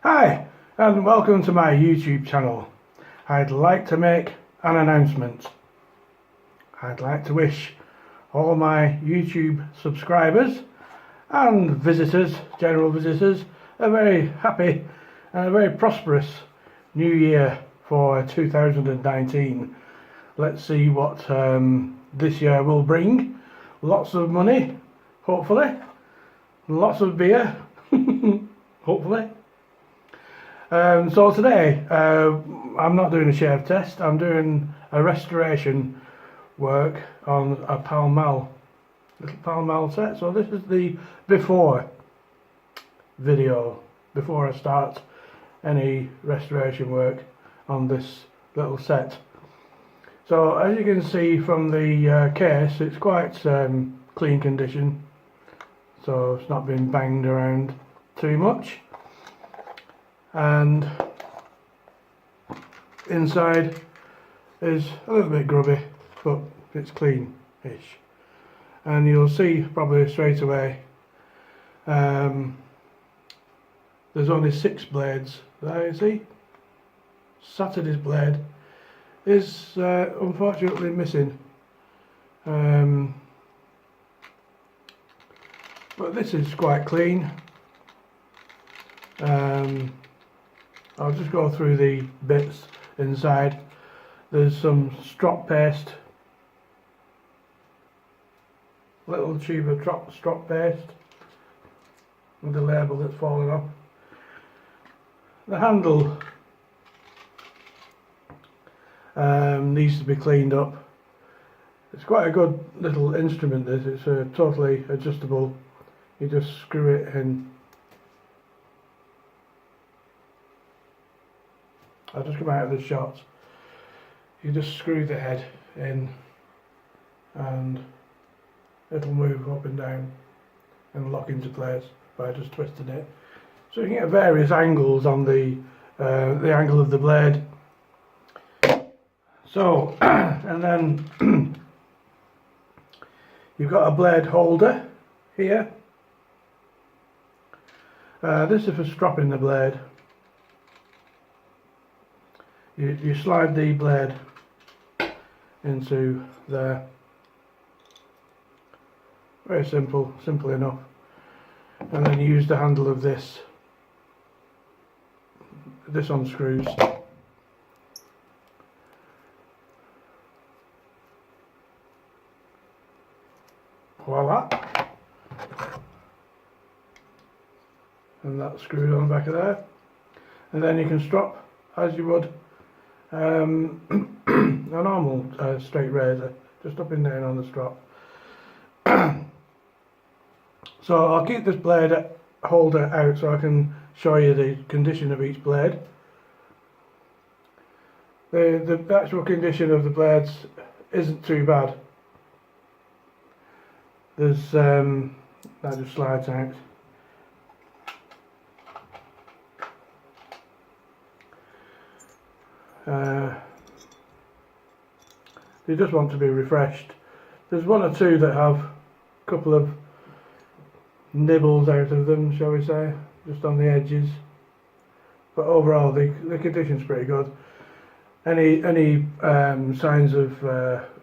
Hi, and welcome to my YouTube channel. I'd like to make an announcement. I'd like to wish all my YouTube subscribers and visitors, general visitors, a very happy and a very prosperous new year for 2019. Let's see what this year will bring. Lots of money, hopefully. Lots of beer, hopefully. So today, I'm not doing a shave test, I'm doing a restoration work on a little Pallmall set. So this is the before video, before I start any restoration work on this little set. So as you can see from the case, it's quite clean condition, so it's not been banged around too much. And inside is a little bit grubby, but it's clean-ish. And you'll see probably straight away there's only 6 blades there, you see. Saturday's blade is unfortunately missing, but this is quite clean. I'll just go through the bits inside. There's some strop paste, little tube of strop paste with the label that's fallen off. The handle needs to be cleaned up. It's quite a good little instrument, this. It's totally adjustable. You just screw it in. I'll just come out of the shot. You just screw the head in and it'll move up and down and lock into place by just twisting it. So you can get various angles on the angle of the blade. So, and then you've got a blade holder here. This is for stropping the blade. You slide the blade into there. Very simple enough. And then you use the handle of this. This unscrews. Voila. And that's screwed on the back of there. And then you can strop as you would a normal straight razor, just up and down on the strop. So I'll keep this blade holder out so I can show you the condition of each blade. The actual condition of the blades isn't too bad. There's that just slides out. You just want to be refreshed. There's one or two that have a couple of nibbles out of them, shall we say, just on the edges, but overall the condition's pretty good. Any signs of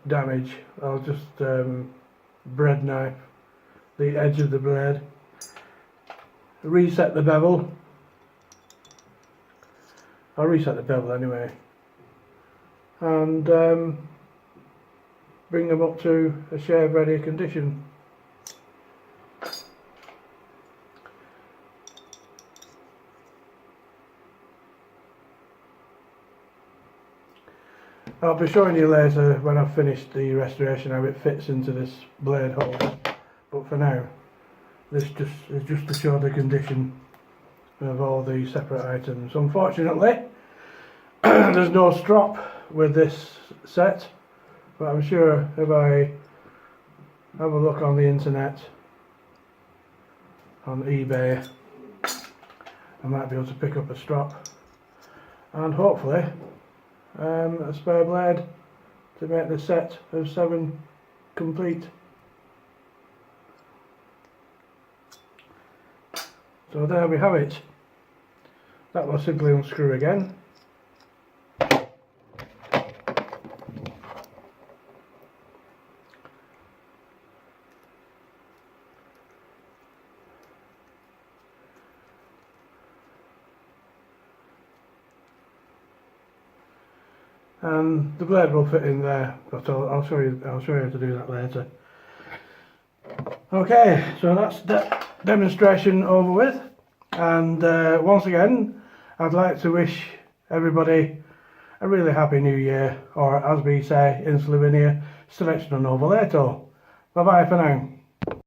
damage, I'll just bread knife the edge of the blade, reset the bevel. I'll reset the bevel anyway, and bring them up to a shave ready condition. I'll be showing you later when I've finished the restoration how it fits into this blade holder, but for now this is just to show the condition of all the separate items. Unfortunately there's no strop with this set, but I'm sure if I have a look on the internet, on eBay, I might be able to pick up a strop and hopefully a spare blade to make the set of 7 complete. So there we have it. that will simply unscrew again. And the blade will fit in there, but I'll show you how to do that later. Okay, so that's the demonstration over with, and once again I'd like to wish everybody a really happy new year, or as we say in Slovenia, Srečno, Novo, Leto. Bye bye for now.